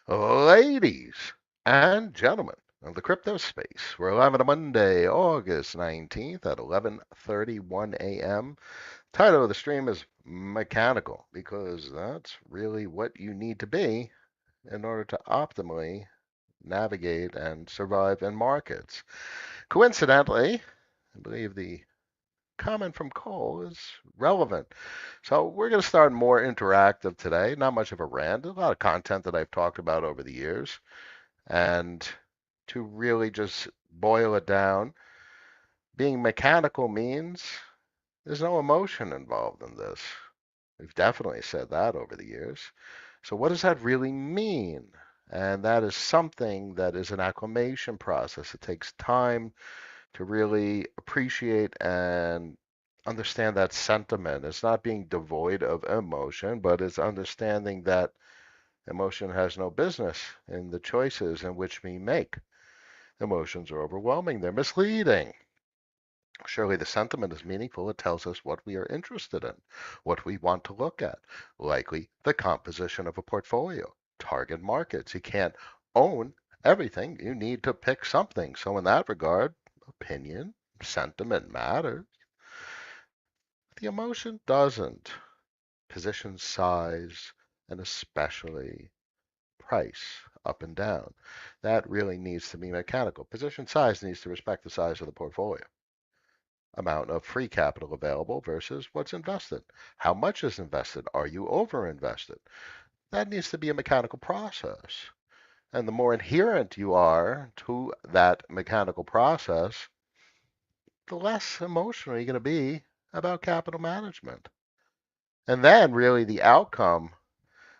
Ladies and gentlemen of the crypto space, we're live on a Monday, August 19th at 11:31 a.m. Title of the stream is Mechanical because that's really what you need to be in order to optimally navigate and survive in markets. Coincidentally, I believe the comment from Cole is relevant. So we're going to start more interactive today. Not much of a rant, a lot of content that I've talked about over the years. And to really just boil it down, being mechanical means there's no emotion involved in this. We've definitely said that over the years. So what does that really mean? And that is something that is an acclimation process. It takes time to really appreciate and understand that sentiment. It's not being devoid of emotion, but it's understanding that emotion has no business in the choices in which we make. Emotions are overwhelming, they're misleading. Surely the sentiment is meaningful. It tells us what we are interested in, what we want to look at, likely the composition of a portfolio, target markets. You can't own everything. You need to pick something. So, in that regard, opinion, sentiment matters. The emotion doesn't. Position size, and especially price up and down. That really needs to be mechanical. Position size needs to respect the size of the portfolio. Amount of free capital available versus what's invested. How much is invested? Are you over invested? That needs to be a mechanical process. And the more adherent you are to that mechanical process, the less emotional you're going to be about capital management. And then, really, the outcome,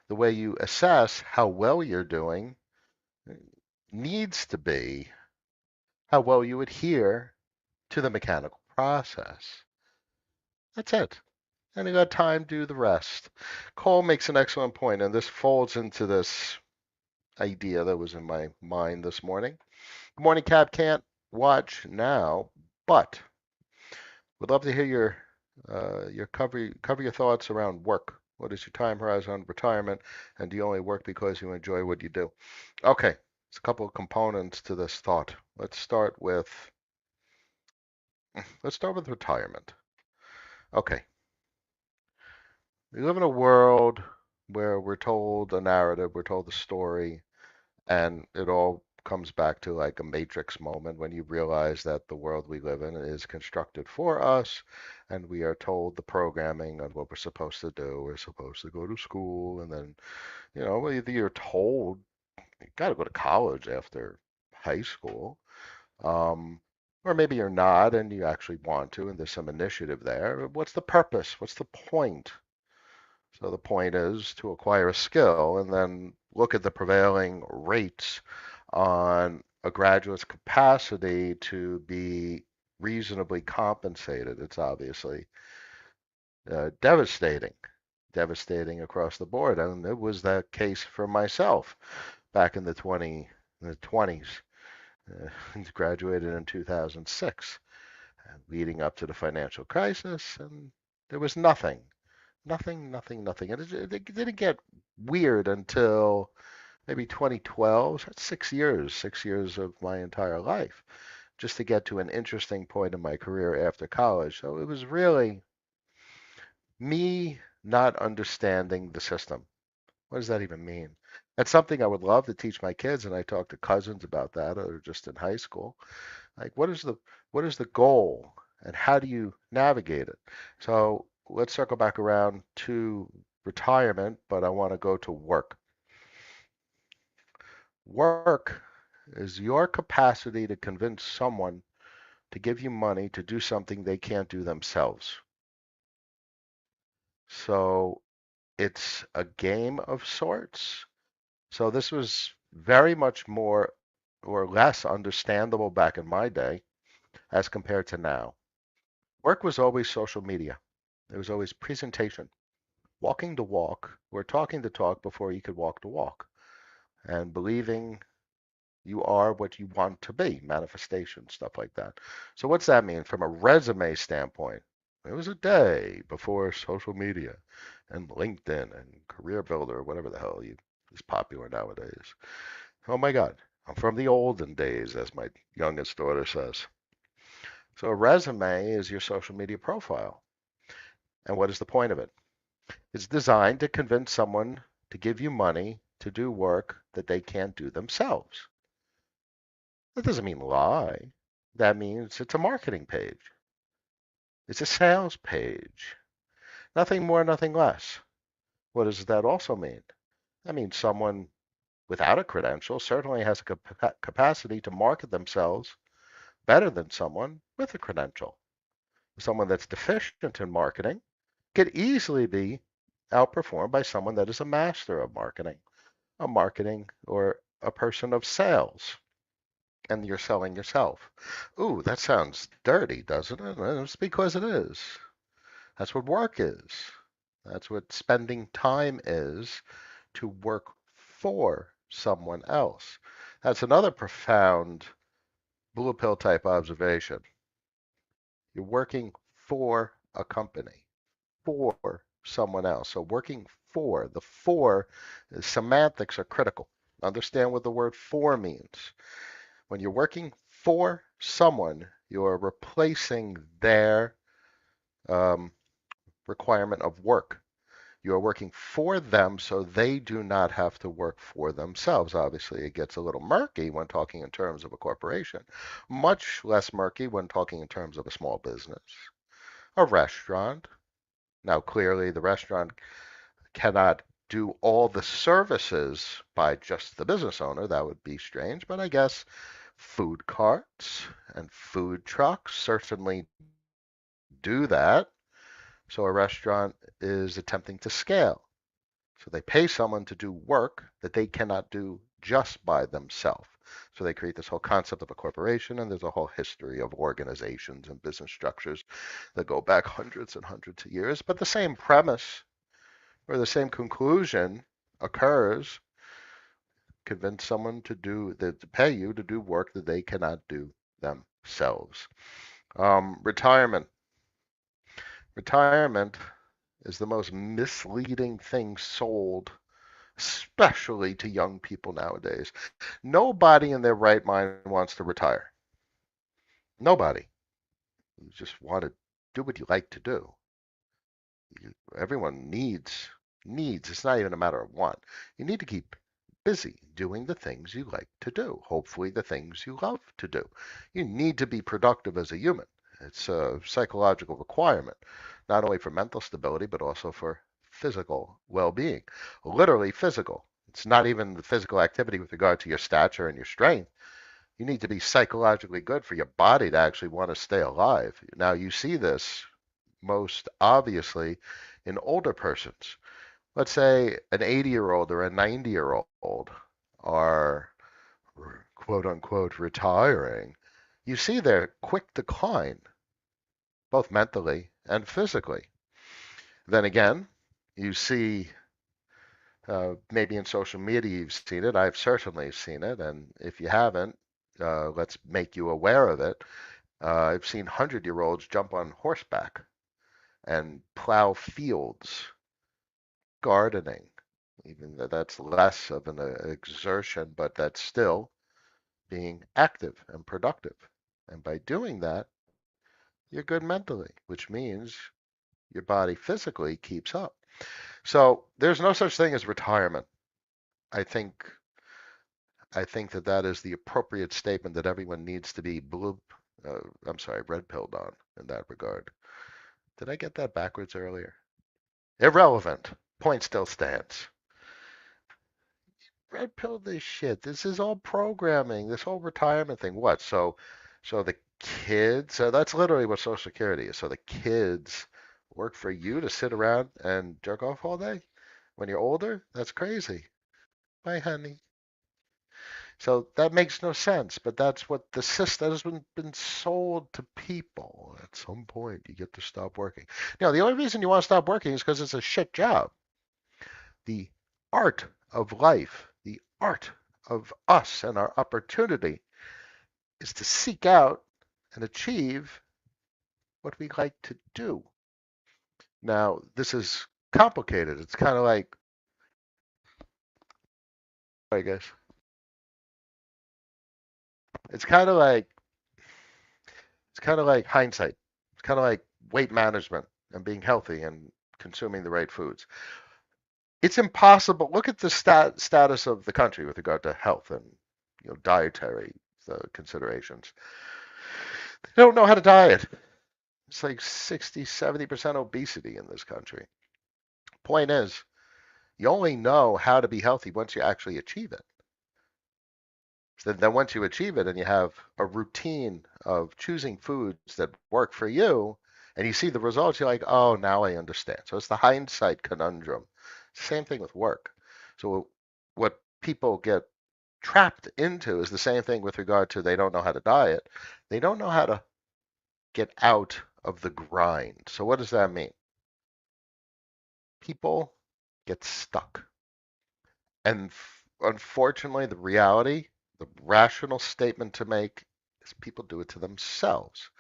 the way you assess how well you're doing, needs to be how well you adhere to the mechanical process. That's it. And you got time to do the rest. Cole makes an excellent point, and this folds into this idea that was in my mind this morning. Good morning, Cap. Can't watch now, but would love to hear your cover your thoughts around work. What is your time horizon on retirement, and do you only work because you enjoy what you do? Okay, there's a couple of components to this thought. Let's start with retirement. Okay, we live in a world where we're told a narrative, we're told a story, and it all comes back to like a matrix moment when you realize that the world we live in is constructed for us, and we are told the programming of what we're supposed to do. We're supposed to go to school, and then, either you're told you got to go to college after high school, um, or maybe you're not and you actually want to, and there's some initiative there. What's the purpose? What's the point? So the point is to acquire a skill and then look at the prevailing rates on a graduate's capacity to be reasonably compensated. It's obviously devastating, devastating across the board. And it was the case for myself back in the 20s. Graduated in 2006, leading up to the financial crisis, and there was nothing. Nothing, nothing, nothing. And it didn't get weird until maybe 2012. That's 6 years, 6 years of my entire life, just to get to an interesting point in my career after college. So it was really me not understanding the system. What does that even mean? That's something I would love to teach my kids, and I talk to cousins about that, or just in high school. Like, what is the goal, and how do you navigate it? So let's circle back around to retirement, but I want to go to work. Work is your capacity to convince someone to give you money to do something they can't do themselves. So it's a game of sorts. So this was very much more or less understandable back in my day as compared to now. Work was always social media. It was always presentation, walking the walk or talking the talk before you could walk the walk, and believing you are what you want to be, manifestation, stuff like that. So what's that mean from a resume standpoint? It was a day before social media and LinkedIn and Career Builder or whatever the hell you is popular nowadays. Oh my God, I'm from the olden days, as my youngest daughter says. So a resume is your social media profile. And what is the point of it? It's designed to convince someone to give you money to do work that they can't do themselves. That doesn't mean lie. That means it's a marketing page. It's a sales page. Nothing more, nothing less. What does that also mean? That means someone without a credential certainly has a capacity to market themselves better than someone with a credential. Someone that's deficient in marketing could easily be outperformed by someone that is a master of marketing, a marketing or a person of sales, and you're selling yourself. Ooh, that sounds dirty, doesn't it? Well, it's because it is. That's what work is. That's what spending time is, to work for someone else. That's another profound blue pill type observation. You're working for a company, for someone else. So working for, the for, semantics are critical. Understand what the word for means. When you're working for someone, you're replacing their um, requirement of work. You're working for them so they do not have to work for themselves. Obviously, it gets a little murky when talking in terms of a corporation, much less murky when talking in terms of a small business, a restaurant. Now, clearly, the restaurant cannot do all the services by just the business owner. That would be strange, but I guess food carts and food trucks certainly do that. So a restaurant is attempting to scale. So they pay someone to do work that they cannot do just by themselves. So they create this whole concept of a corporation, and there's a whole history of organizations and business structures that go back hundreds and hundreds of years. But the same premise or the same conclusion occurs. Convince someone to pay you to do work that they cannot do themselves. Retirement. Retirement is the most misleading thing sold, especially to young people nowadays. Nobody in their right mind wants to retire. Nobody. You just want to do what you like to do. Everyone needs. It's not even a matter of want. You need to keep busy doing the things you like to do. Hopefully, the things you love to do. You need to be productive as a human. It's a psychological requirement, not only for mental stability, but also for physical well-being. Literally physical. It's not even the physical activity with regard to your stature and your strength. You need to be psychologically good for your body to actually want to stay alive. Now, you see this most obviously in older persons. Let's say an 80-year-old or a 90-year-old are quote unquote retiring. You see their quick decline, both mentally and physically. Then again, you see maybe in social media you've seen it. I've certainly seen it. And if you haven't, let's make you aware of it. I've seen 100-year-olds jump on horseback and plow fields, gardening. Even that's less of an exertion, but that's still being active and productive. And by doing that, you're good mentally, which means your body physically keeps up. So there's no such thing as retirement. I think I think that that is the appropriate statement that everyone needs to be I'm sorry, red pilled on in that regard. Did I get that backwards earlier? Irrelevant. Point still stands. Red pill this shit. This is all programming. This whole retirement thing. What? So the kids. That's literally what Social Security is. So the kids work for you to sit around and jerk off all day when you're older. That's crazy. Bye, honey. So that makes no sense. But that's what the system has been sold to people. At some point, you get to stop working. Now, the only reason you want to stop working is because it's a shit job. The art of life, the art of us and our opportunity is to seek out and achieve what we like to do. Now, this is complicated. It's kind of like I guess it's kind of like it's kind of like hindsight. It's kind of like weight management and being healthy and consuming the right foods. It's impossible. Look at the status of the country with regard to health and dietary considerations. They don't know how to diet. It's like 60, 70% obesity in this country. Point is, you only know how to be healthy once you actually achieve it. So then once you achieve it and you have a routine of choosing foods that work for you and you see the results, you're like, oh, now I understand. So it's the hindsight conundrum. Same thing with work. So what people get trapped into is the same thing with regard to they don't know how to diet. They don't know how to get out of the grind. So what does that mean? People get stuck. And unfortunately, the reality, the rational statement to make is people do it to themselves.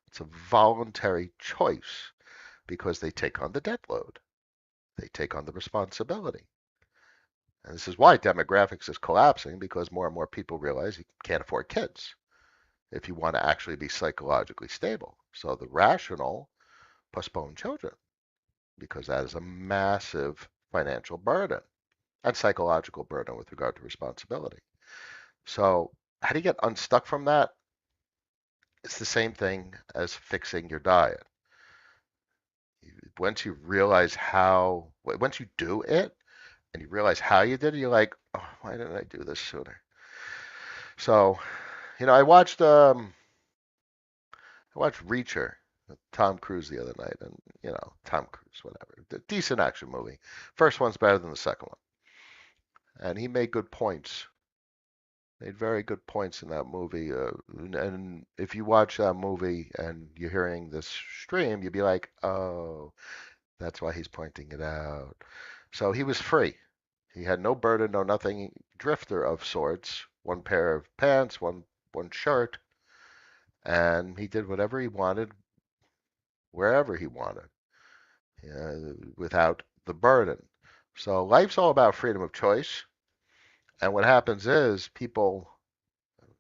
It's a voluntary choice because they take on the debt load. They take on the responsibility. And this is why demographics is collapsing because more and more people realize you can't afford kids if you want to actually be psychologically stable. So the rational postpone children because that is a massive financial burden and psychological burden with regard to responsibility. So how do you get unstuck from that? It's the same thing as fixing your diet. Once you realize once you do it and you realize how you did it, you're like, oh, why didn't I do this sooner? So, I watched Reacher, with Tom Cruise the other night, and Tom Cruise, whatever, decent action movie. First one's better than the second one, and he made good points. Made very good points in that movie. And if you watch that movie and you're hearing this stream, you'd be like, oh, that's why he's pointing it out. So he was free. He had no burden, no nothing. Drifter of sorts. One pair of pants, one shirt, and he did whatever he wanted, wherever he wanted, without the burden. So life's all about freedom of choice. And what happens is people,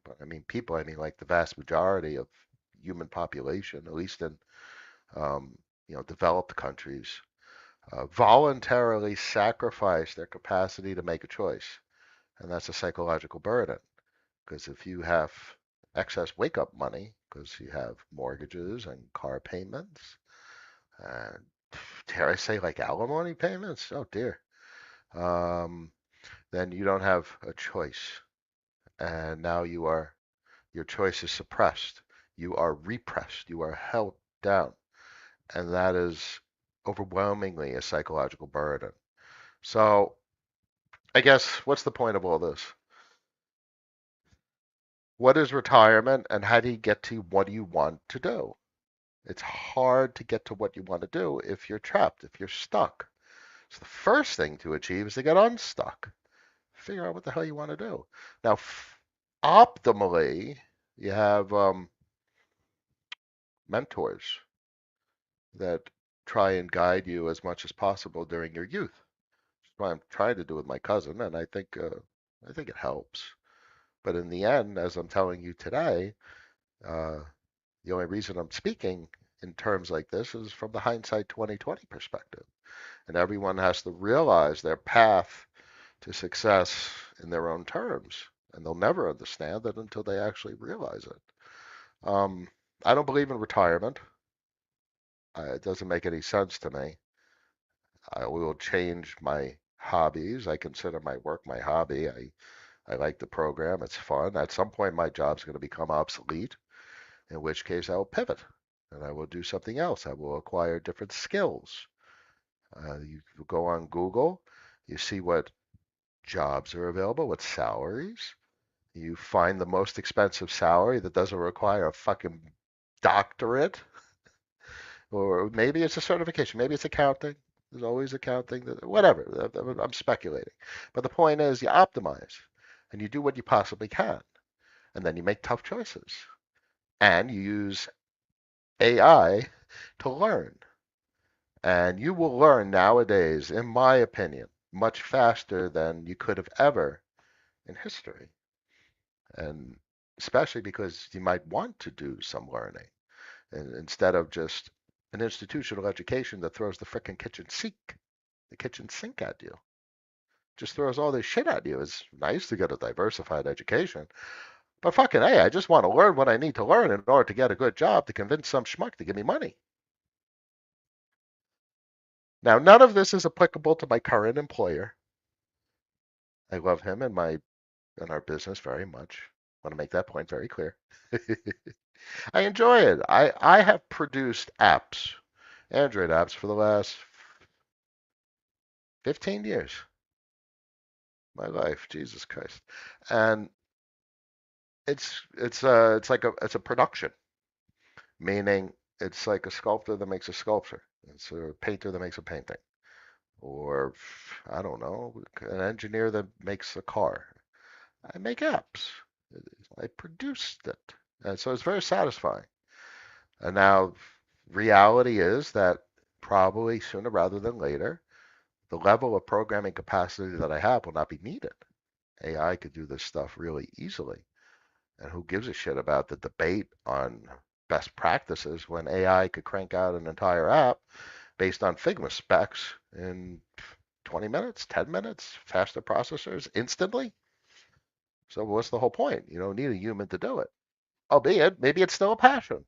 but I mean people, I mean like the vast majority of human population, at least in developed countries, voluntarily sacrifice their capacity to make a choice, and that's a psychological burden. Because if you have excess wake-up money, because you have mortgages and car payments, and dare I say like alimony payments, oh dear, um, then you don't have a choice, and now your choice is suppressed. You are repressed. You are held down. And that is overwhelmingly a psychological burden. So I guess what's the point of all this? What is retirement and how do you get to what you want to do? It's hard to get to what you want to do if you're trapped, if you're stuck. So the first thing to achieve is to get unstuck. Figure out what the hell you want to do. Now, optimally, you have mentors that try and guide you as much as possible during your youth. That's what I'm trying to do with my cousin, and I think it helps. But in the end, as I'm telling you today, uh, the only reason I'm speaking in terms like this is from the hindsight 2020 perspective. And everyone has to realize their path to success in their own terms. And they'll never understand it until they actually realize it. Um, I don't believe in retirement. It doesn't make any sense to me. I will change my hobbies. I consider my work my hobby. I like the program. It's fun. At some point, my job's going to become obsolete, in which case I will pivot and I will do something else. I will acquire different skills. You go on Google, you see what jobs are available, what salaries. You find the most expensive salary that doesn't require a fucking doctorate, or maybe it's a certification, maybe it's accounting. There's always accounting, whatever. I'm speculating. But the point is, you optimize and you do what you possibly can, and then you make tough choices, and you use AI to learn. And you will learn nowadays, in my opinion, much faster than you could have ever in history. And especially because you might want to do some learning and instead of just an institutional education that throws the kitchen sink at you, just throws all this shit at you. It's nice to get a diversified education, but fucking hey, I just want to learn what I need to learn in order to get a good job to convince some schmuck to give me money. Now, none of this is applicable to my current employer. I love him and our business very much. I want to make that point very clear. I enjoy it. I have produced apps, Android apps, for the last 15 years. My life, Jesus Christ. And it's a production, meaning it's like a sculptor that makes a sculpture. It's a painter that makes a painting. Or I don't know, an engineer that makes a car. I make apps. I produced it. And so it's very satisfying. And now reality is that probably sooner rather than later, the level of programming capacity that I have will not be needed. AI could do this stuff really easily. And who gives a shit about the debate on best practices when AI could crank out an entire app based on Figma specs in 20 minutes, 10 minutes, faster processors instantly? So what's the whole point? You don't need a human to do it. Albeit, maybe it's still a passion.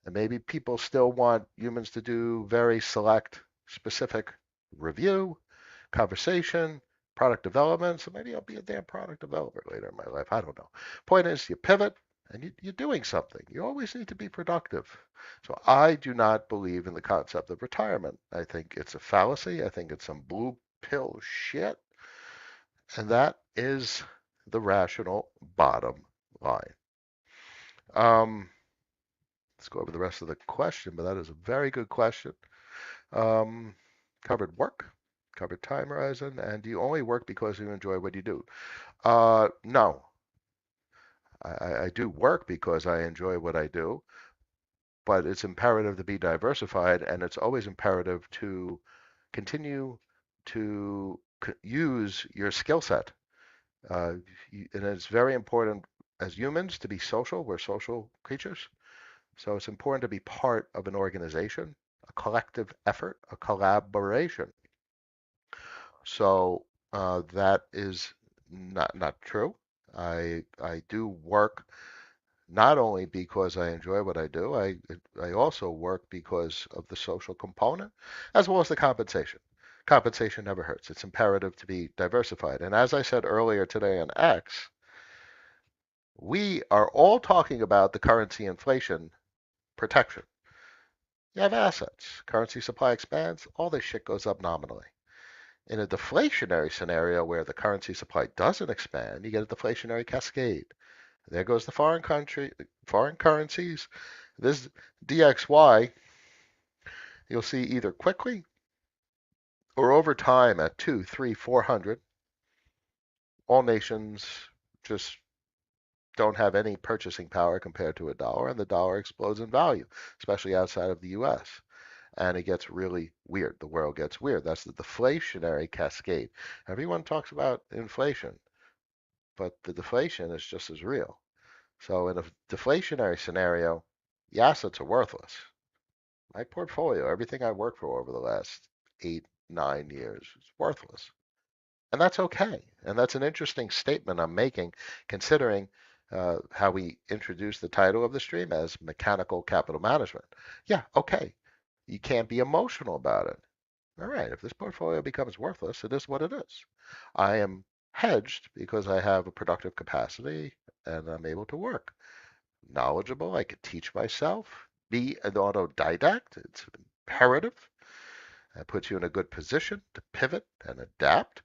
And maybe people still want humans to do very select, specific review, conversation, product development. So maybe I'll be a damn product developer later in my life. I don't know. Point is, you pivot and you're doing something. You always need to be productive. So I do not believe in the concept of retirement. I think it's a fallacy. I think it's some blue pill shit. And that is the rational bottom line. Um, let's go over the rest of the question, but that is a very good question. Um, covered work, covered time horizon, and do you only work because you enjoy what you do? No, I do work because I enjoy what I do, but it's imperative to be diversified, and it's always imperative to continue to use your skill set. Uh, and it's very important as humans to be social. We're social creatures. So it's important to be part of an organization, a collective effort, a collaboration. So that is not true. I do work not only because I enjoy what I do, I also work because of the social component as well as the compensation. Compensation never hurts. It's imperative to be diversified. And as I said earlier today on X, we are all talking about the currency inflation protection. You have assets. Currency supply expands, all this shit goes up nominally. In a deflationary scenario where the currency supply doesn't expand, you get a deflationary cascade. There goes the foreign currencies. This DXY, you'll see either quickly or over time at 2, 3, 400. All nations just don't have any purchasing power compared to a dollar, and the dollar explodes in value, especially outside of the US. And it gets really weird. The world gets weird. That's the deflationary cascade. Everyone talks about inflation, but the deflation is just as real. So in a deflationary scenario, the assets are worthless. My portfolio, everything I worked for over the last 8, 9 years, is worthless. And that's okay. And that's an interesting statement I'm making, considering how we introduced the title of the stream as mechanical capital management. Yeah, okay. You can't be emotional about it. All right, if this portfolio becomes worthless, it is what it is. I am hedged because I have a productive capacity and I'm able to work. Knowledgeable, I could teach myself, be an autodidact. It's imperative. It puts you in a good position to pivot and adapt.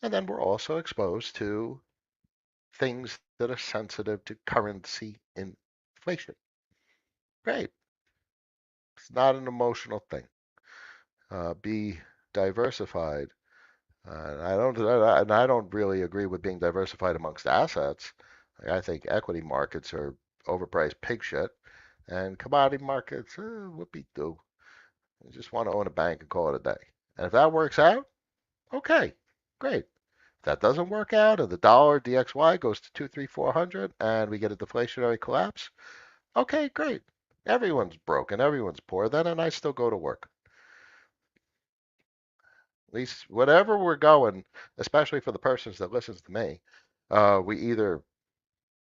And then we're also exposed to things that are sensitive to currency inflation. Great. It's not an emotional thing. Be diversified. And I don't really agree with being diversified amongst assets. I think equity markets are overpriced pig shit, and commodity markets, whoopee doo. I just want to own a bank and call it a day. And if that works out, okay, great. If that doesn't work out, and the dollar DXY goes to 2, 3, 400, and we get a deflationary collapse, okay, great. Everyone's broken, everyone's poor then, and I still go to work. At least whatever we're going, especially for the persons that listens to me, we either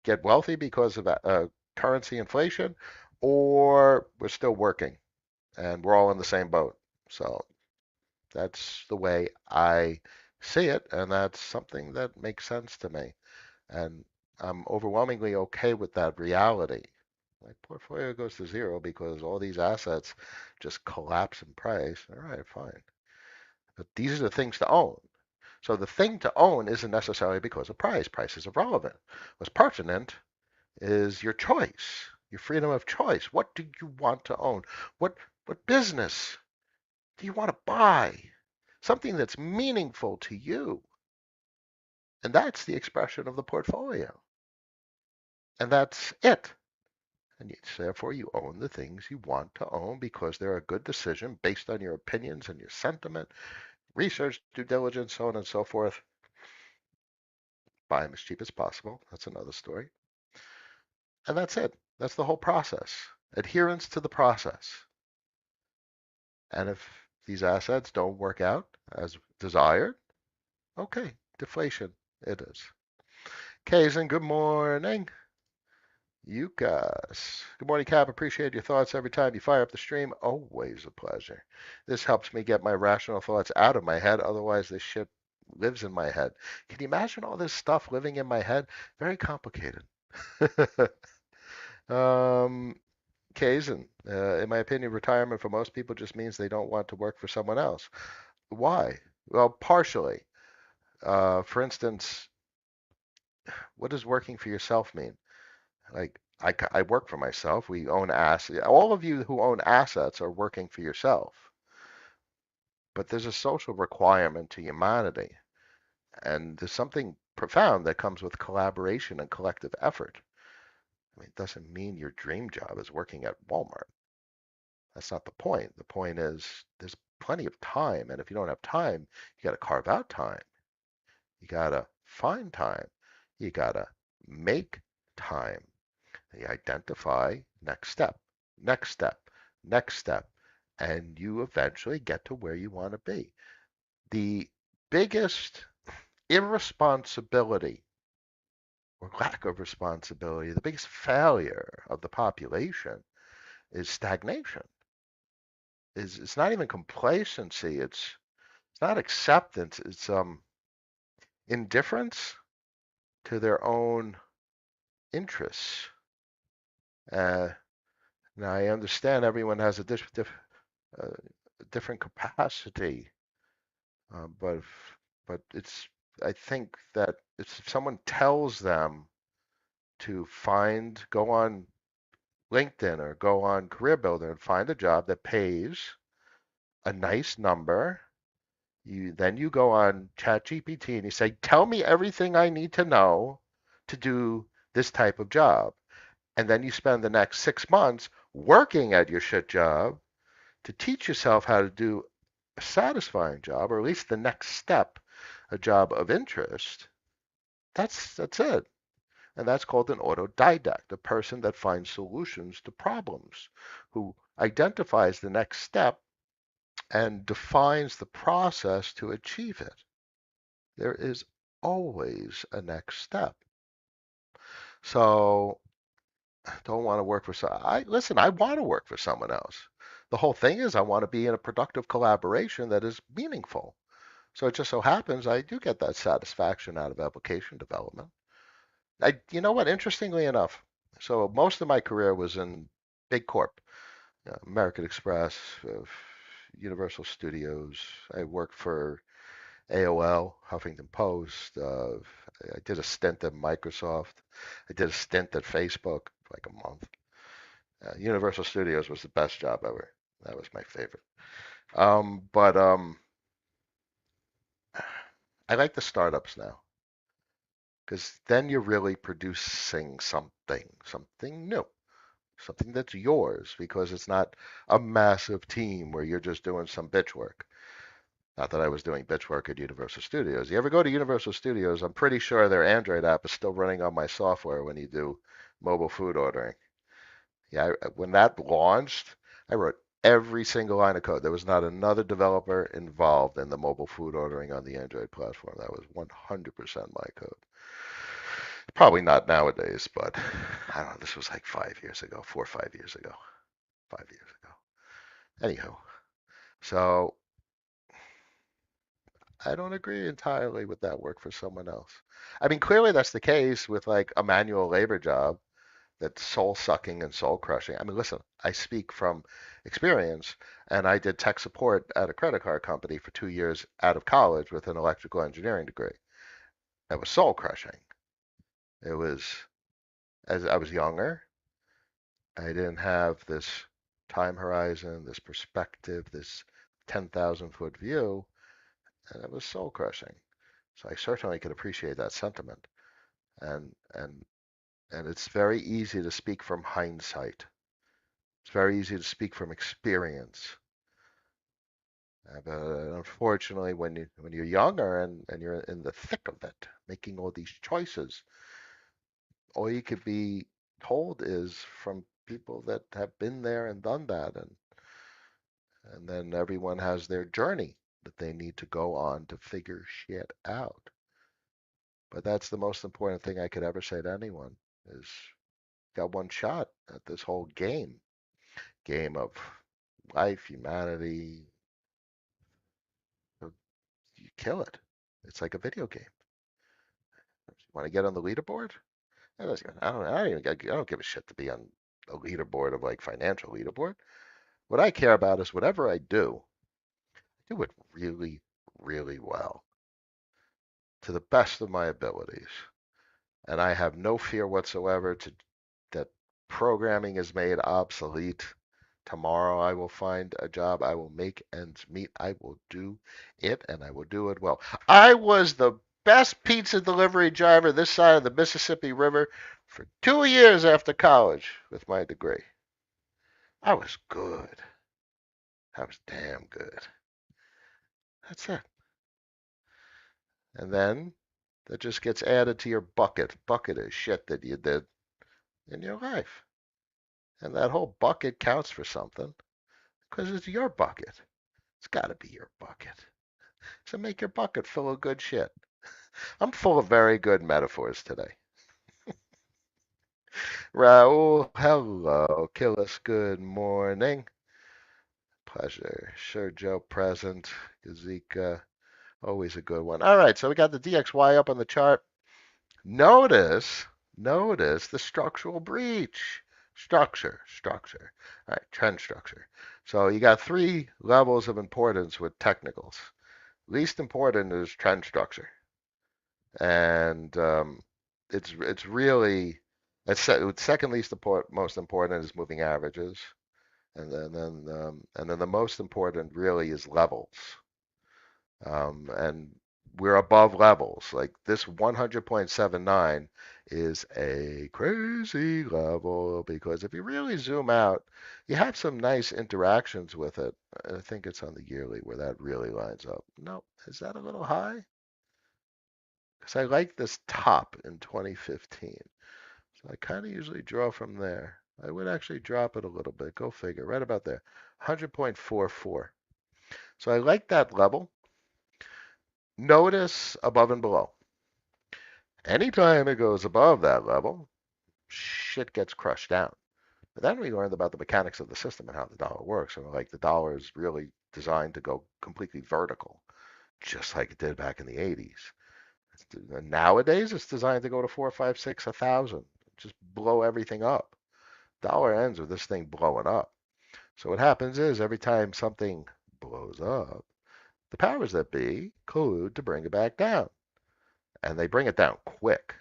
get wealthy because of currency inflation, or we're still working, and we're all in the same boat. So that's the way I see it, and that's something that makes sense to me. And I'm overwhelmingly okay with that reality. My portfolio goes to zero because all these assets just collapse in price. All right, fine. But these are the things to own. So the thing to own isn't necessarily because of price. Price is irrelevant. What's pertinent is your choice, your freedom of choice. What do you want to own? What business do you want to buy? Something that's meaningful to you. And that's the expression of the portfolio. And that's it. And therefore, you own the things you want to own because they're a good decision based on your opinions and your sentiment, research, due diligence, so on and so forth. Buy them as cheap as possible. That's another story. And that's it. That's the whole process. Adherence to the process. And if these assets don't work out as desired, okay, deflation it is. Kazin, good morning. Yukas. Good morning, Cap. Appreciate your thoughts every time you fire up the stream. Always a pleasure. This helps me get my rational thoughts out of my head. Otherwise, this shit lives in my head. Can you imagine all this stuff living in my head? Very complicated. um, Kazin, in my opinion, retirement for most people just means they don't want to work for someone else. Why? Well, partially. For instance, what does working for yourself mean? Like, I work for myself. We own assets. All of you who own assets are working for yourself. But there's a social requirement to humanity. And there's something profound that comes with collaboration and collective effort. I mean, it doesn't mean your dream job is working at Walmart. That's not the point. The point is there's plenty of time. And if you don't have time, you got to carve out time. You got to find time. You got to make time. You identify next step, next step, next step, and you eventually get to where you want to be. The biggest irresponsibility or lack of responsibility, the biggest failure of the population is stagnation. It's not even complacency. It's not acceptance. It's indifference to their own interests. Uh, Now I understand everyone has a uh, different capacity, uh, but it's I think that if someone tells them to go on LinkedIn or go on Career Builder and find a job that pays a nice number, you go on ChatGPT and you say, tell me everything I need to know to do this type of job. And then you spend the next 6 months working at your shit job to teach yourself how to do a satisfying job, or at least the next step, a job of interest. That's it. And that's called an autodidact, a person that finds solutions to problems, who identifies the next step and defines the process to achieve it. There is always a next step. So don't want to work for I want to work for someone else. The whole thing is I want to be in a productive collaboration that is meaningful. So it just so happens I do get that satisfaction out of application development. You know what? Interestingly enough, so most of my career was in big corp, American Express, Universal Studios. I worked for AOL, Huffington Post. I did a stint at Microsoft. I did a stint at Facebook, like a month. Universal Studios was the best job ever. That was my favorite. But I like the startups now because then you're really producing something new, something that's yours because it's not a massive team where you're just doing some bitch work. Not that I was doing bitch work at Universal Studios. You ever go to Universal Studios? I'm pretty sure their Android app is still running on my software when you do mobile food ordering. Yeah, when that launched, I wrote every single line of code. There was not another developer involved in the mobile food ordering on the Android platform. That was 100% my code. Probably not nowadays, but I don't know. This was like 5 years ago, 4 or 5 years ago, 5 years ago. Anyhow, so I don't agree entirely with that work for someone else. I mean, clearly that's the case with like a manual labor job that's soul sucking and soul crushing. I mean, listen, I speak from experience, and I did tech support at a credit card company for 2 years out of college with an electrical engineering degree. That was soul crushing. It was, as I was younger, I didn't have this time horizon, this perspective, this 10,000-foot view, and it was soul crushing. So I certainly could appreciate that sentiment. And and and it's very easy to speak from hindsight. It's very easy to speak from experience. But unfortunately, when you're younger and you're in the thick of it, making all these choices, all you could be told is from people that have been there and done that, and then everyone has their journey that they need to go on to figure shit out. But that's the most important thing I could ever say to anyone is got one shot at this whole game of life, humanity. You kill it. It's like a video game. Want to get on the leaderboard? I don't give a shit to be on a leaderboard of like financial leaderboard. What I care about is whatever I do it really, really well to the best of my abilities. And I have no fear whatsoever that programming is made obsolete. Tomorrow I will find a job. I will make ends meet. I will do it and I will do it well. I was the best pizza delivery driver this side of the Mississippi River for 2 years after college with my degree. I was good. I was damn good. That's it. And then that just gets added to your bucket of shit that you did in your life. And that whole bucket counts for something because it's your bucket. It's got to be your bucket. So make your bucket full of good shit. I'm full of very good metaphors today. Raul, hello. Killis, good morning. Pleasure. Sure, Joe, present. Gazika, always a good one. All right, so we got the DXY up on the chart. Notice, notice the structural breach. Structure. All right, trend structure. So you got three levels of importance with technicals. Least important is trend structure, and it's really second least most important is moving averages, and then the most important really is levels. And we're above levels. Like this 100.79 is a crazy level because if you really zoom out, you have some nice interactions with it. I think it's on the yearly where that really lines up. No, is that a little high? Because I like this top in 2015. So I kind of usually draw from there. I would actually drop it a little bit. Go figure. Right about there. 100.44. So I like that level. Notice above and below. Anytime it goes above that level, shit gets crushed down. But then we learned about the mechanics of the system and how the dollar works. And like the dollar is really designed to go completely vertical, just like it did back in the 80s. Nowadays, it's designed to go to 4, 5, 6, 1,000, just blow everything up. Dollar ends with this thing blowing up. So what happens is every time something blows up, the powers that be collude to bring it back down. And they bring it down quick.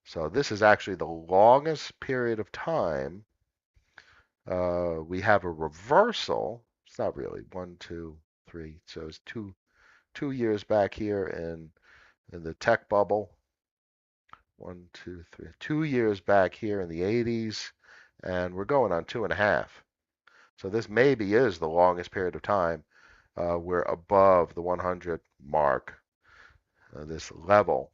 So this is actually the longest period of time we have a reversal. It's not really 1, 2, 3. So it's two years back here in the tech bubble. 1, 2, 3. 2 years back here in the 80s, and we're going on 2.5. So this maybe is the longest period of time we're above the 100 mark, this level.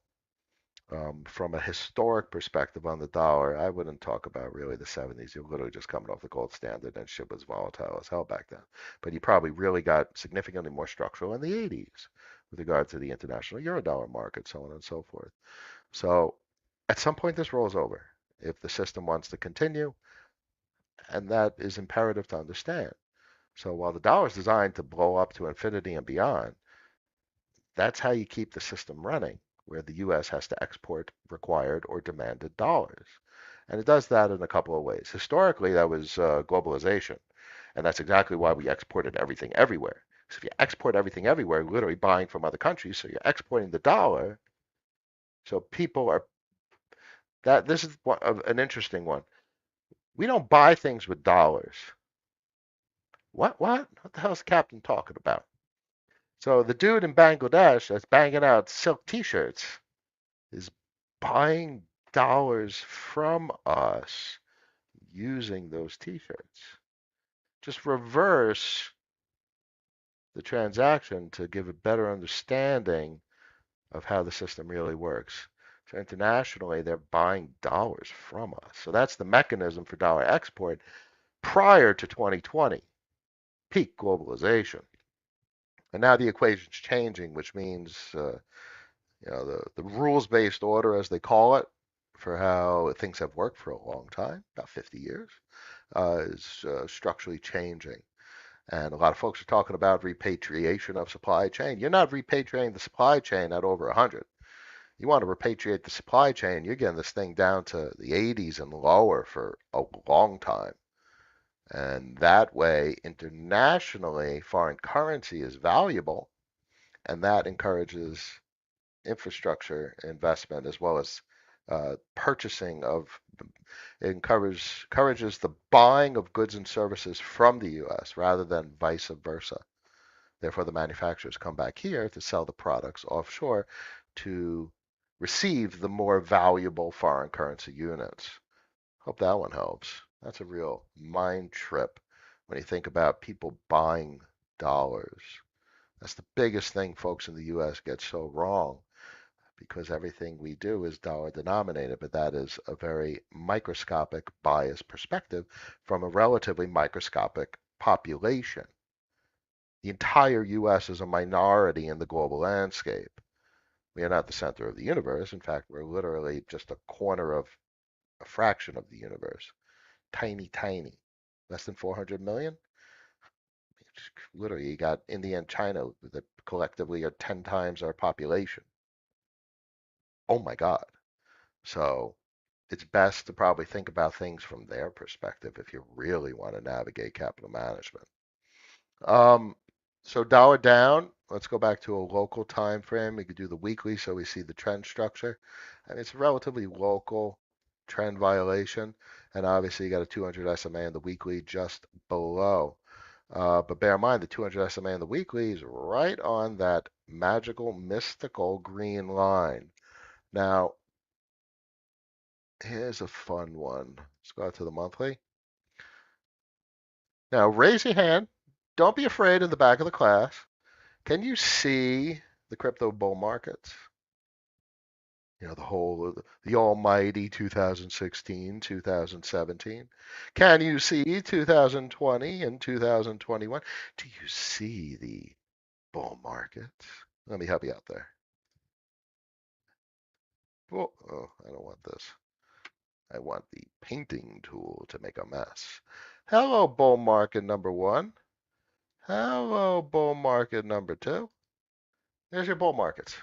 From a historic perspective on the dollar, I wouldn't talk about really the 70s. You're literally just coming off the gold standard and shit was volatile as hell back then. But you probably really got significantly more structural in the 80s with regard to the international Eurodollar market, so on and so forth. So at some point, this rolls over if the system wants to continue, and that is imperative to understand. So while the dollar is designed to blow up to infinity and beyond, that's how you keep the system running, where the U.S. has to export required or demanded dollars. And it does that in a couple of ways. Historically, that was globalization. And that's exactly why we exported everything everywhere. So if you export everything everywhere, you're literally buying from other countries, so you're exporting the dollar. So people are that this is an interesting one. We don't buy things with dollars. What? What the hell is the captain talking about? So the dude in Bangladesh that's banging out silk t-shirts is buying dollars from us using those t-shirts. Just reverse the transaction to give a better understanding of how the system really works. So internationally, they're buying dollars from us. So that's the mechanism for dollar export prior to 2020, peak globalization. And now the equation's changing, which means the rules-based order, as they call it, for how things have worked for a long time, about 50 years, is structurally changing. And a lot of folks are talking about repatriation of supply chain. You're not repatriating the supply chain at over 100. You want to repatriate the supply chain, you're getting this thing down to the 80s and lower for a long time. And that way, internationally, foreign currency is valuable, and that encourages infrastructure investment as well as purchasing of it encourages the buying of goods and services from the U.S. rather than vice versa. Therefore, the manufacturers come back here to sell the products offshore to receive the more valuable foreign currency units. Hope that one helps. That's a real mind trip when you think about people buying dollars. That's the biggest thing folks in the U.S. get so wrong because everything we do is dollar denominated, but that is a very microscopic biased perspective from a relatively microscopic population. The entire U.S. is a minority in the global landscape. We are not the center of the universe. In fact, we're literally just a corner of a fraction of the universe. Tiny, tiny. Less than 400 million? Literally, you got India and China that collectively are 10 times our population. Oh my God. So it's best to probably think about things from their perspective if you really want to navigate capital management. Um, so dollar down, let's go back to a local time frame. We could do the weekly so we see the trend structure. And it's a relatively local trend violation. And obviously you got a 200 SMA in the weekly just below. But bear in mind the 200 SMA in the weekly is right on that magical, mystical green line. Now, here's a fun one. Let's go out to the monthly. Now, raise your hand. Don't be afraid in the back of the class. Can you see the crypto bull markets? The almighty 2016, 2017. Can you see 2020 and 2021? Do you see the bull markets? Let me help you out there. Oh, I don't want this. I want the painting tool to make a mess. Hello, bull market number one. Hello, bull market number two. There's your bull markets.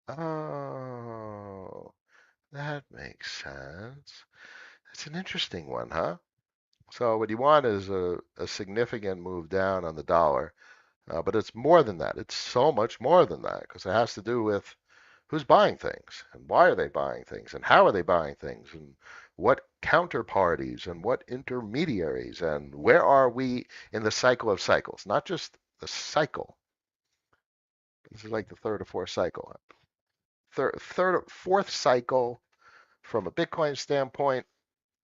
Oh, that makes sense. It's an interesting one, huh? So what you want is a significant move down on the dollar, but it's more than that. It's so much more than that because it has to do with who's buying things and why are they buying things and how are they buying things and what counterparties and what intermediaries and where are we in the cycle of cycles, not just the cycle. This is like the third or fourth cycle. Fourth cycle from a Bitcoin standpoint,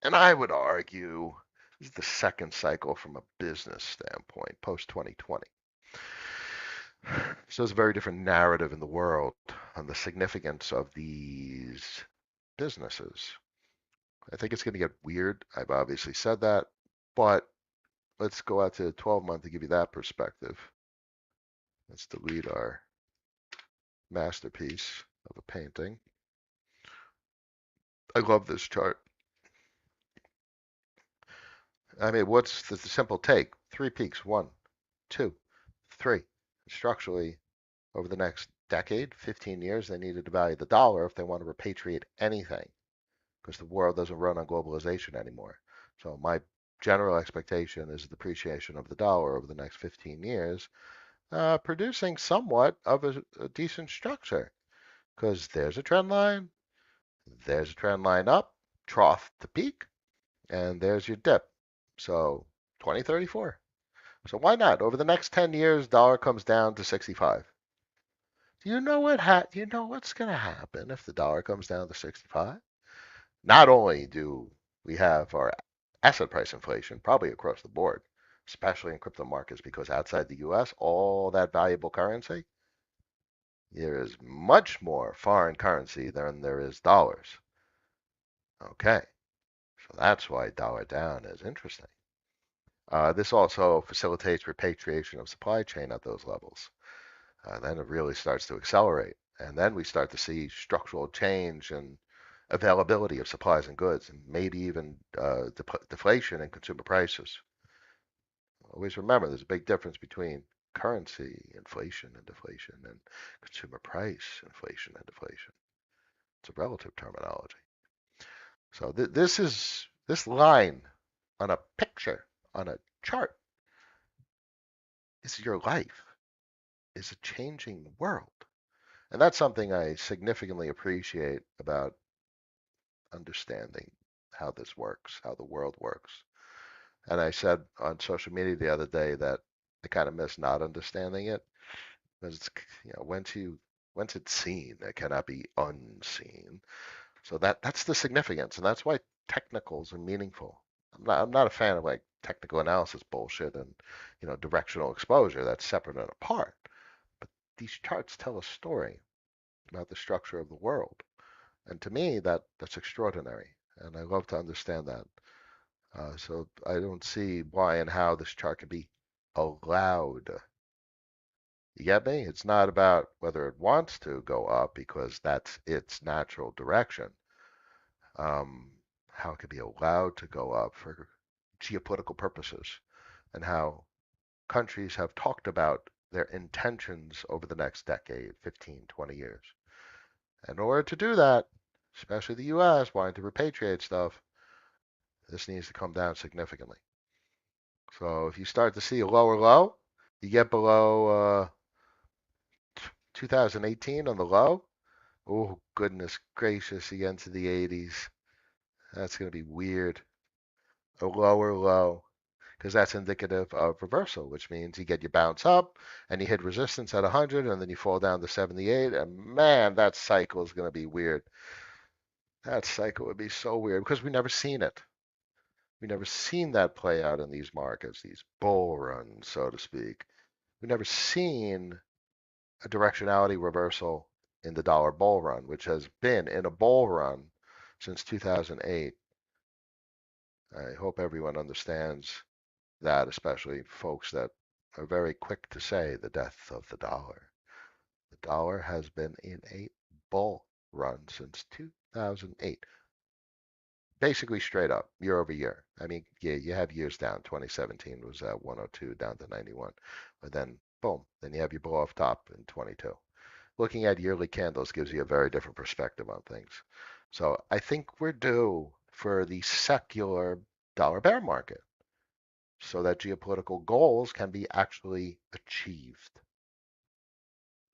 and I would argue this is the second cycle from a business standpoint, post 2020. So there's a very different narrative in the world on the significance of these businesses. I think it's going to get weird. I've obviously said that, but let's go out to 12 month to give you that perspective. Let's delete our masterpiece of a painting. I love this chart. I mean, what's the simple take? Three peaks, one, two, three. Structurally, over the next decade, 15 years, they needed to value the dollar if they want to repatriate anything, because the world doesn't run on globalization anymore. So my general expectation is the depreciation of the dollar over the next 15 years, producing somewhat of a decent structure, because there's a trend line up, trough to peak, and there's your dip. So 2034. So why not? Over the next 10 years, dollar comes down to 65. Do you know what's going to happen if the dollar comes down to 65? Not only do we have our asset price inflation probably across the board, especially in crypto markets, because outside the US, all that valuable currency, there is much more foreign currency than there is dollars. Okay, so that's why dollar down is interesting. This also facilitates repatriation of supply chain at those levels. Then it really starts to accelerate. And then we start to see structural change and availability of supplies and goods, and maybe even deflation in consumer prices. Always remember there's a big difference between currency inflation and deflation and consumer price inflation and deflation. It's a relative terminology. So this line on a picture, on a chart, is your life, is a changing world. And that's something I significantly appreciate about understanding how this works, how the world works. And I said on social media the other day that I kind of miss not understanding it because it's, once it's seen, it cannot be unseen. So that's the significance, and that's why technicals are meaningful. I'm not a fan of like technical analysis bullshit and directional exposure. That's separate and apart. But these charts tell a story about the structure of the world. And to me, that's extraordinary, and I love to understand that. So I don't see why and how this chart could be allowed. You get me? It's not about whether it wants to go up because that's its natural direction. How it could be allowed to go up for geopolitical purposes, and how countries have talked about their intentions over the next decade, 15, 20 years. In order to do that, especially the US wanting to repatriate stuff, this needs to come down significantly. So if you start to see a lower low, you get below 2018 on the low. Oh, goodness gracious, you get into the 80s. That's going to be weird. A lower low, because that's indicative of reversal, which means you get your bounce up and you hit resistance at 100 and then you fall down to 78. And man, that cycle is going to be weird. That cycle would be so weird because we've never seen it. We've never seen that play out in these markets, these bull runs, so to speak. We've never seen a directionality reversal in the dollar bull run, which has been in a bull run since 2008. I hope everyone understands that, especially folks that are very quick to say the death of the dollar. The dollar has been in a bull run since 2008, basically straight up year over year. I mean, yeah, you have years down. 2017 was at 102 down to 91, but then boom, then you have your blow off top in 22. Looking at yearly candles gives you a very different perspective on things. So I think we're due for the secular dollar bear market so that geopolitical goals can be actually achieved,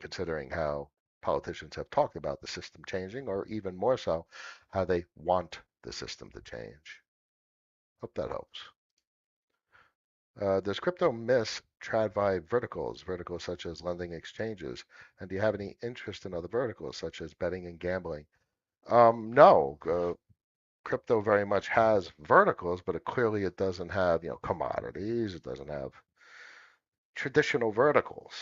considering how politicians have talked about the system changing, or even more so, how they want the system to change. Hope that helps. Does crypto miss TradFi verticals such as lending exchanges? And do you have any interest in other verticals such as betting and gambling? No, crypto very much has verticals, but it doesn't have, commodities. It doesn't have traditional verticals.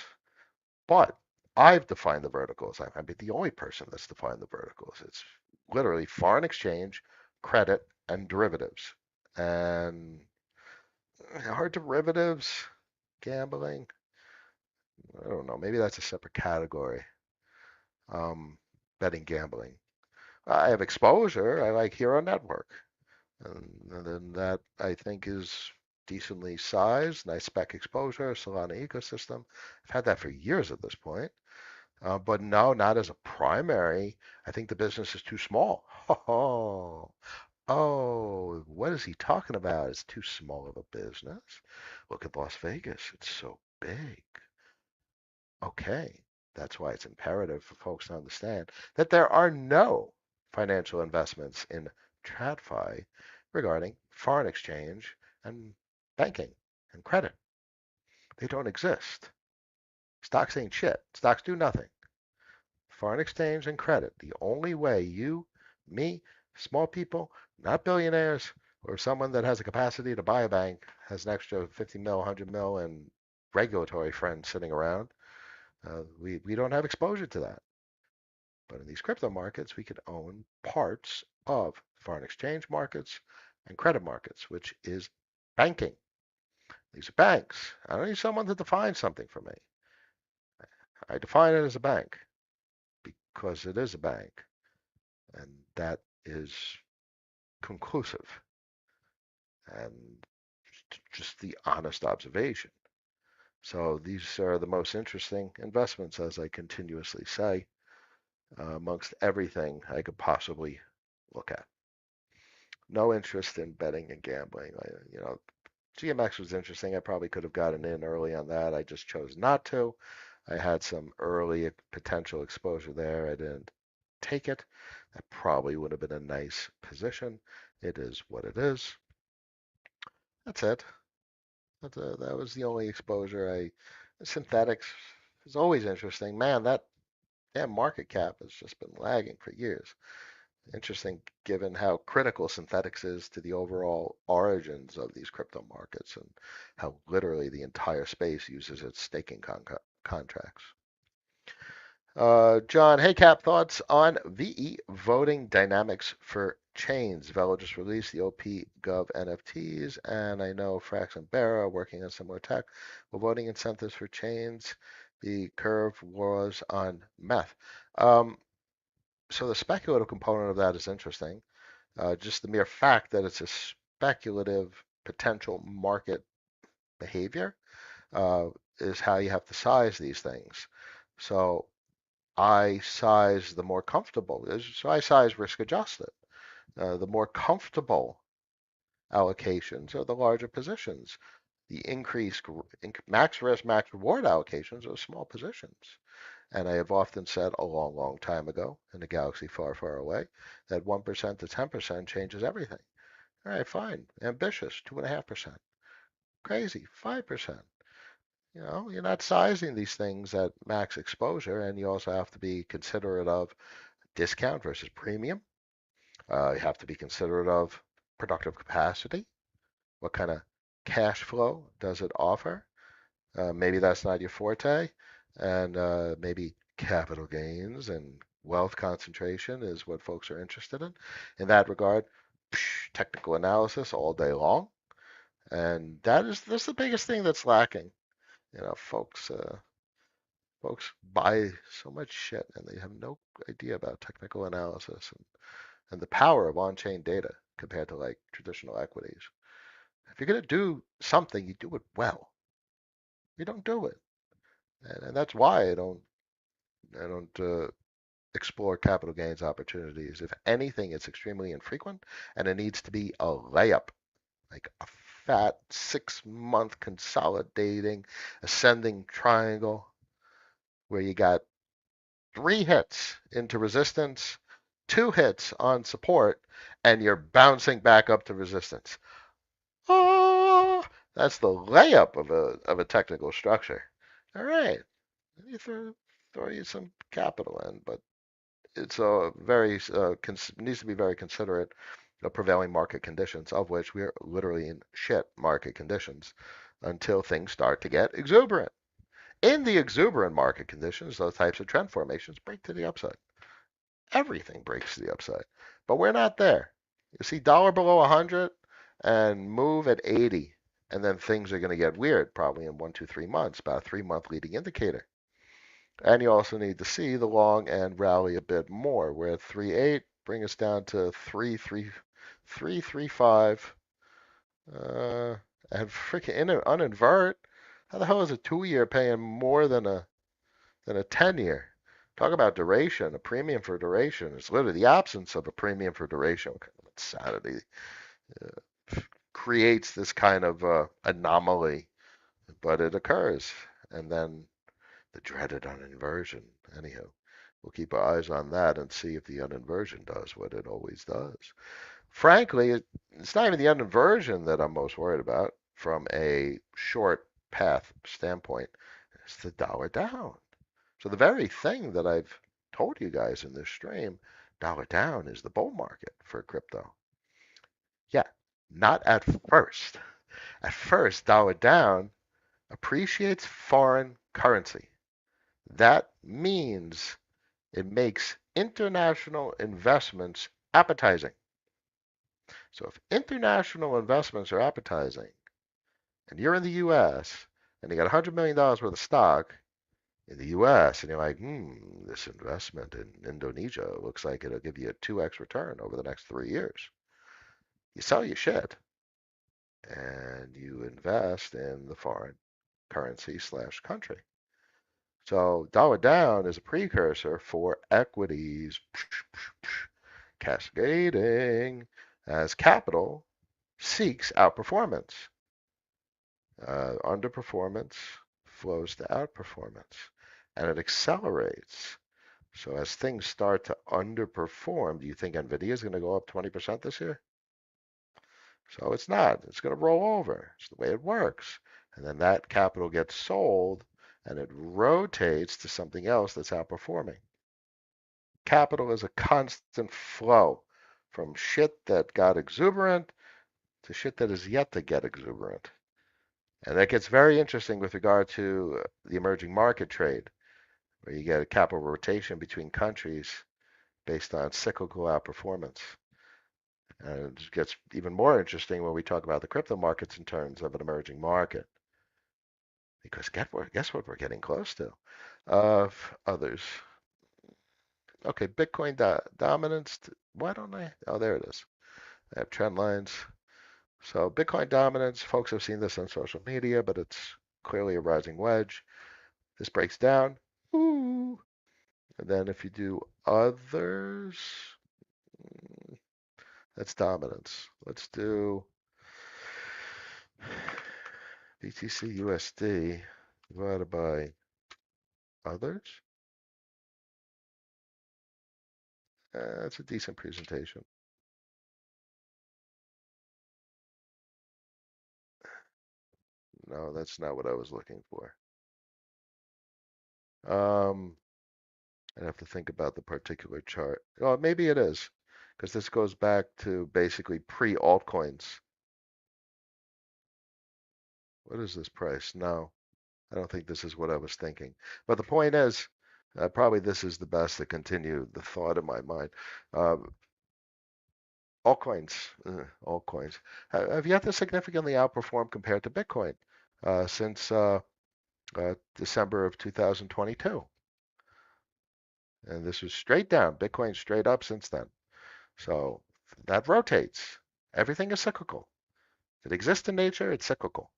But I've defined the verticals. I might be the only person that's defined the verticals. It's literally foreign exchange, credit, and derivatives. And hard derivatives, gambling, I don't know. Maybe that's a separate category. Um, Betting, gambling. I have exposure. I like Hero Network. And then that I think is decently sized, nice spec exposure, Solana ecosystem. I've had that for years at this point. But no, not as a primary. I think the business is too small. Oh, oh, what is he talking about? It's too small of a business. Look at Las Vegas. It's so big. Okay, that's why it's imperative for folks to understand that there are no financial investments in TradFi regarding foreign exchange and banking and credit. They don't exist. Stocks ain't shit. Stocks do nothing. Foreign exchange and credit. The only way you, me, small people, not billionaires, or someone that has a capacity to buy a bank, has an extra 50 mil, 100 mil, and regulatory friends sitting around, we don't have exposure to that. But in these crypto markets, we could own parts of foreign exchange markets and credit markets, which is banking. These are banks. I don't need someone to define something for me. I define it as a bank because it is a bank, and that is conclusive and just the honest observation. So these are the most interesting investments, as I continuously say, amongst everything I could possibly look at. No interest in betting and gambling. GMX was interesting. I probably could have gotten in early on that. I just chose not to. I had some early potential exposure there. I didn't take it. That probably would have been a nice position. It is what it is. That's it. That was the only exposure. Synthetics is always interesting. Man, that damn market cap has just been lagging for years. Interesting given how critical synthetics is to the overall origins of these crypto markets and how literally the entire space uses its staking contracts. John, hey Cap, thoughts on VE voting dynamics for chains? Velo just released the OP Gov NFTs, and I know Frax and Barra are working on similar tech. Will voting incentives for chains be curve wars on meth? Um, so the speculative component of that is interesting. Just the mere fact that it's a speculative potential market behavior uh, is how you have to size these things. So I size the more comfortable. So I size risk adjusted. The more comfortable allocations are the larger positions. The increased max risk, max reward allocations are small positions. And I have often said a long, long time ago in a galaxy far, far away that 1% to 10% changes everything. All right, fine. Ambitious, 2.5%. Crazy, 5%. You're not sizing these things at max exposure, and you also have to be considerate of discount versus premium. You have to be considerate of productive capacity. What kind of cash flow does it offer? Maybe that's not your forte, and maybe capital gains and wealth concentration is what folks are interested in. In that regard, technical analysis all day long, and that's the biggest thing that's lacking. Folks buy so much shit and they have no idea about technical analysis and the power of on-chain data compared to like traditional equities. If you're gonna do something, you do it well. You don't do it, and that's why I don't explore capital gains opportunities. If anything, it's extremely infrequent, and it needs to be a layup, like a fat 6-month consolidating ascending triangle where you got 3 hits into resistance, 2 hits on support, and you're bouncing back up to resistance. Oh, that's the layup of a technical structure. All right, you throw you some capital in, but it's a very needs to be very considerate of prevailing market conditions, of which we are literally in shit market conditions until things start to get exuberant. In the exuberant market conditions, those types of trend formations break to the upside. Everything breaks to the upside. But we're not there. You see dollar below 100 and move at 80, and then things are going to get weird probably in 1, 2, 3 months, about a 3 month leading indicator. And you also need to see the long end rally a bit more. We're at 3.8, bring us down to 3.35, and freaking uninvert. How the hell is a 2 year paying more than a 10 year? Talk about duration, a premium for duration. It's literally the absence of a premium for duration. What kind of insanity creates this kind of anomaly, but it occurs. And then the dreaded uninversion. Anyhow, we'll keep our eyes on that and see if the uninversion does what it always does. Frankly, it's not even the uninversion that I'm most worried about from a short path standpoint. It's the dollar down. So the very thing that I've told you guys in this stream, dollar down is the bull market for crypto. Yeah, not at first. At first, dollar down appreciates foreign currency. That means it makes international investments appetizing. So if international investments are appetizing and you're in the US and you got $100 million worth of stock in the US and you're like, this investment in Indonesia looks like it'll give you a 2x return over the next 3 years. You sell your shit and you invest in the foreign currency slash country. So dollar down is a precursor for equities cascading as capital seeks outperformance. Underperformance flows to outperformance, and it accelerates. So as things start to underperform, do you think Nvidia is going to go up 20% this year? So it's not. It's going to roll over. It's the way it works. And then that capital gets sold and it rotates to something else that's outperforming. Capital is a constant flow from shit that got exuberant to shit that is yet to get exuberant. And that gets very interesting with regard to the emerging market trade, where you get a capital rotation between countries based on cyclical outperformance. And it gets even more interesting when we talk about the crypto markets in terms of an emerging market. Because guess what we're getting close to? Of others. Okay, Bitcoin dominance. Why don't I? Oh, there it is. I have trend lines. So Bitcoin dominance, folks have seen this on social media, but it's clearly a rising wedge. This breaks down. Ooh. And then if you do others, that's dominance. Let's do BTC USD divided by others. That's a decent presentation. No, that's not what I was looking for. I'd have to think about the particular chart. Oh, maybe it is, because this goes back to basically pre-altcoins. What is this price? No, I don't think this is what I was thinking. But the point is, probably this is the best to continue the thought in my mind. Uh, altcoins have yet to significantly outperform compared to Bitcoin since December of 2022. And this was straight down. Bitcoin straight up since then. So that rotates. Everything is cyclical. If it exists in nature, it's cyclical.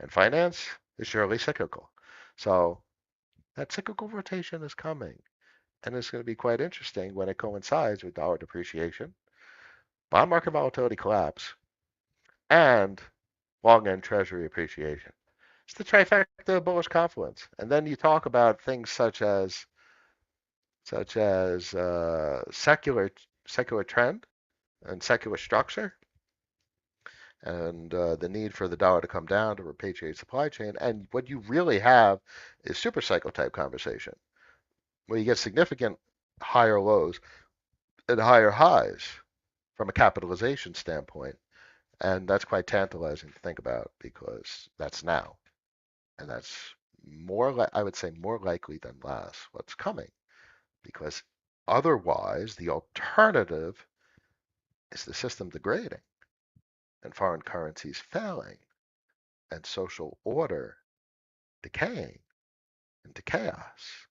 And finance is surely cyclical. So that cyclical rotation is coming. And it's going to be quite interesting when it coincides with dollar depreciation, bond market volatility collapse, and long end treasury appreciation. It's the trifecta of bullish confluence. And then you talk about things such as secular trend and secular structure, and the need for the dollar to come down to repatriate supply chain. And what you really have is super cycle type conversation, where you get significant higher lows and higher highs from a capitalization standpoint. And that's quite tantalizing to think about because that's now. And that's I would say more likely than less what's coming, because otherwise the alternative is the system degrading and foreign currencies failing and social order decaying into chaos.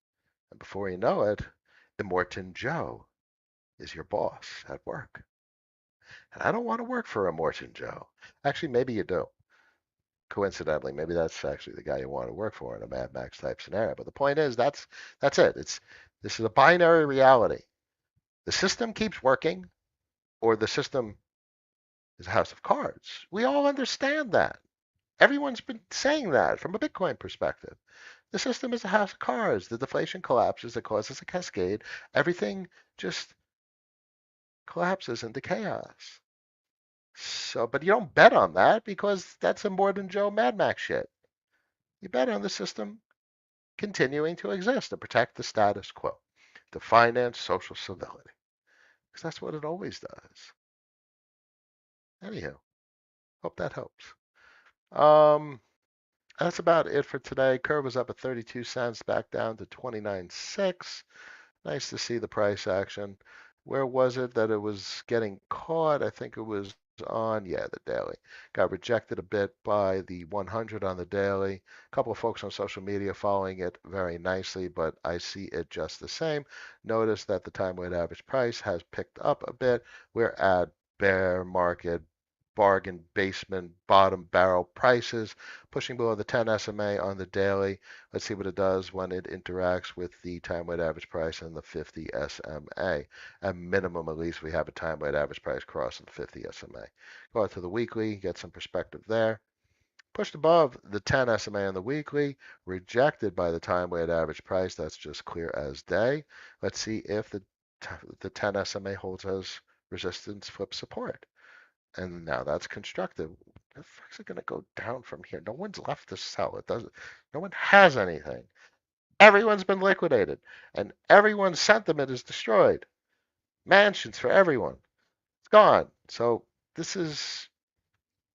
And before you know it, Immortan Joe is your boss at work. And I don't want to work for Immortan Joe. Actually, maybe you do. Coincidentally, maybe that's actually the guy you want to work for in a Mad Max type scenario. But the point is, that's it. This is a binary reality. The system keeps working, or the system is a house of cards. We all understand that. Everyone's been saying that from a Bitcoin perspective. The system is a house of cards. The deflation collapses. It causes a cascade. Everything just collapses into chaos. So, but you don't bet on that because that's a more than Joe Mad Max shit. You bet on the system continuing to exist to protect the status quo, to finance social civility, because that's what it always does. Anyhow, hope that helps. Um, that's about it for today. Curve was up at 32 cents, back down to 29.6. Nice to see the price action. Where was it that it was getting caught? I think it was on, yeah, the daily. Got rejected a bit by the 100 on the daily. A couple of folks on social media following it very nicely, but I see it just the same. Notice that the time weighted average price has picked up a bit. We're at bear market, bargain basement, bottom barrel prices, pushing below the 10 SMA on the daily. Let's see what it does when it interacts with the time weighted average price and the 50 SMA. At minimum, at least, we have a time weighted average price crossing the 50 SMA. Go out to the weekly, get some perspective there. Pushed above the 10 SMA on the weekly, rejected by the time weighted average price. That's just clear as day. Let's see if the 10 SMA holds as resistance flip support. And now that's constructive. The fuck's it going to go down from here? No one's left to sell. It doesn't. No one has anything. Everyone's been liquidated, and everyone's sentiment is destroyed. Mansions for everyone. It's gone. So this is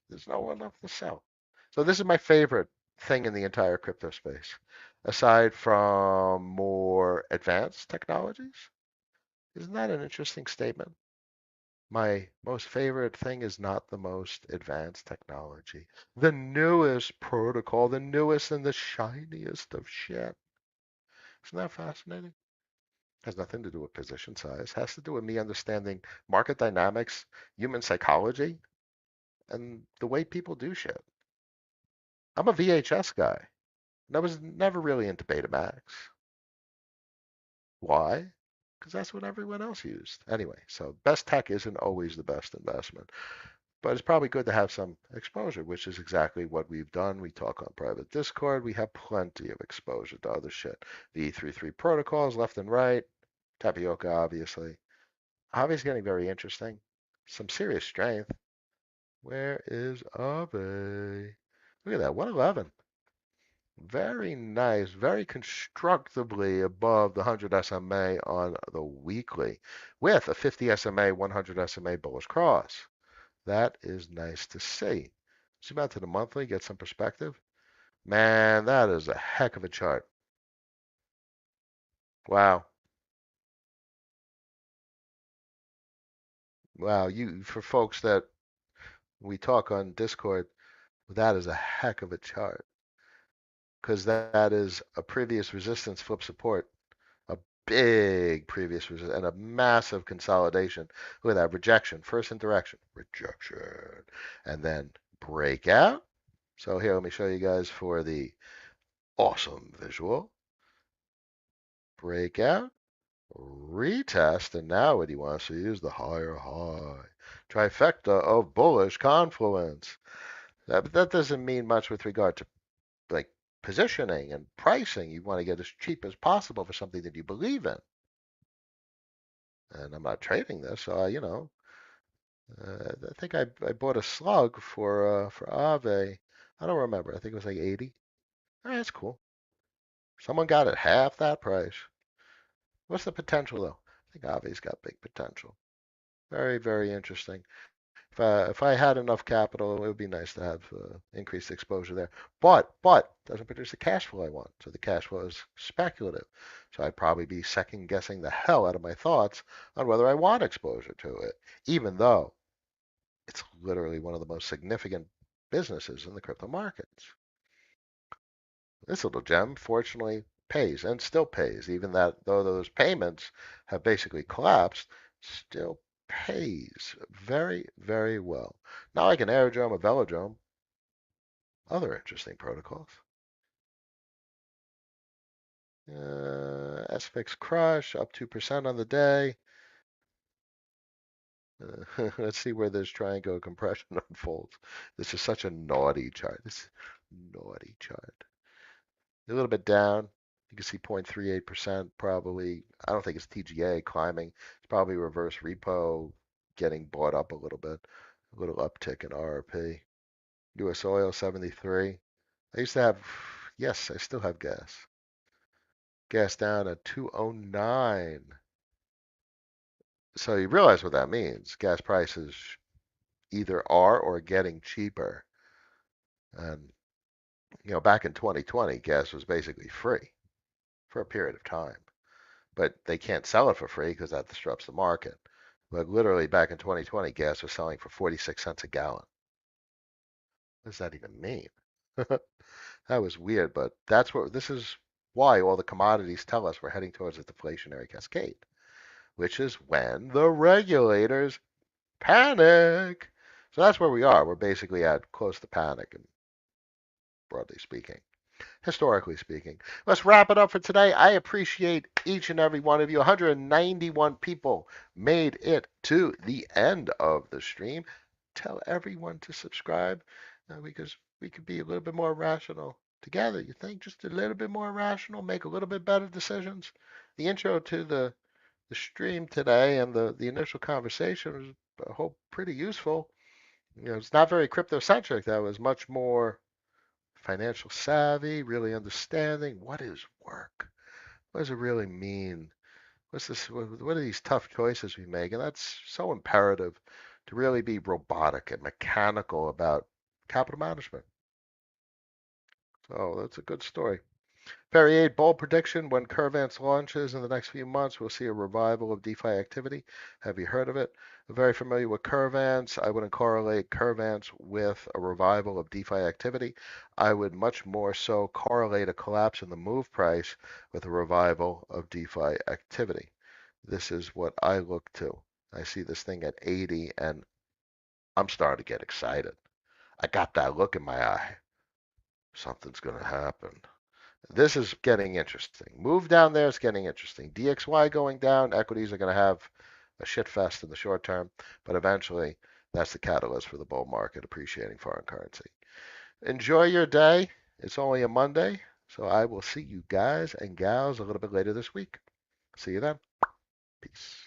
there's no one left to sell. So this is my favorite thing in the entire crypto space, aside from more advanced technologies. Isn't that an interesting statement? My most favorite thing is not the most advanced technology. The newest protocol, the newest and the shiniest of shit. Isn't that fascinating? Has nothing to do with position size. Has to do with me understanding market dynamics, human psychology, and the way people do shit. I'm a VHS guy, and I was never really into Betamax. Why? Because that's what everyone else used. Anyway, so best tech isn't always the best investment. But it's probably good to have some exposure, which is exactly what we've done. We talk on private Discord. We have plenty of exposure to other shit. The E33 protocols left and right. Tapioca, obviously. Avi's getting very interesting. Some serious strength. Where is Avi? Look at that, 111. Very nice, very constructively above the 100 SMA on the weekly with a 50 SMA, 100 SMA bullish cross. That is nice to see. Zoom out to the monthly, get some perspective. Man, that is a heck of a chart. Wow. Wow. For folks that we talk on Discord, that is a heck of a chart because that is a previous resistance flip support, a big previous resistance, and a massive consolidation. Look at that rejection, first interaction, rejection, and then breakout. So here, let me show you guys for the awesome visual. Breakout, retest, and now what he wants to use the higher high. Trifecta of bullish confluence. That doesn't mean much with regard to like positioning and pricing. You want to get as cheap as possible for something that you believe in. And I'm not trading this, so I think I bought a slug for Aave. I don't remember. I think it was like 80. All right, that's cool. Someone got it half that price. What's the potential though? I think Aave's got big potential. Very, very interesting. If I had enough capital, it would be nice to have increased exposure there. But doesn't produce the cash flow I want. So the cash flow is speculative. So I'd probably be second guessing the hell out of my thoughts on whether I want exposure to it, even though it's literally one of the most significant businesses in the crypto markets. This little gem, fortunately, pays and still pays, even that though those payments have basically collapsed, still pays very, very well. Not like an aerodrome, a velodrome, other interesting protocols. SFX Crush up 2% on the day. Let's see where this triangle compression unfolds. This is such a naughty chart. This is naughty chart. A little bit down. You can see 0.38% probably. I don't think it's TGA climbing. It's probably reverse repo getting bought up a little bit. A little uptick in RRP. US oil 73. I used to have, yes, I still have gas. Gas down at 209. So you realize what that means. Gas prices either are or getting cheaper. And, back in 2020, gas was basically free for a period of time. But they can't sell it for free because that disrupts the market. But literally back in 2020, gas was selling for 46 cents a gallon. What does that even mean? That was weird, but this is why all the commodities tell us we're heading towards a deflationary cascade, which is when the regulators panic. So that's where we are. We're basically at close to panic, and broadly speaking. Historically speaking. Let's wrap it up for today. I appreciate each and every one of you. 191 people made it to the end of the stream. Tell everyone to subscribe because we could be a little bit more rational together. You think just a little bit more rational, make a little bit better decisions. The intro to the stream today and the initial conversation was, I hope, pretty useful. It's not very crypto centric. That was much more financial savvy, really understanding what is work. What does it really mean? What's this? What are these tough choices we make? And that's so imperative to really be robotic and mechanical about capital management. So that's a good story. Ferry 8 bold prediction: when Curvance launches in the next few months, we'll see a revival of DeFi activity. Have you heard of it? I'm very familiar with Curvance. I wouldn't correlate Curvance with a revival of DeFi activity. I would much more so correlate a collapse in the move price with a revival of DeFi activity. This is what I look to. I see this thing at 80 and I'm starting to get excited. I got that look in my eye. Something's going to happen. This is getting interesting. Move down there is getting interesting. DXY going down, equities are going to have a shit fest in the short term, but eventually that's the catalyst for the bull market appreciating foreign currency. Enjoy your day. It's only a Monday, so I will see you guys and gals a little bit later this week. See you then. Peace.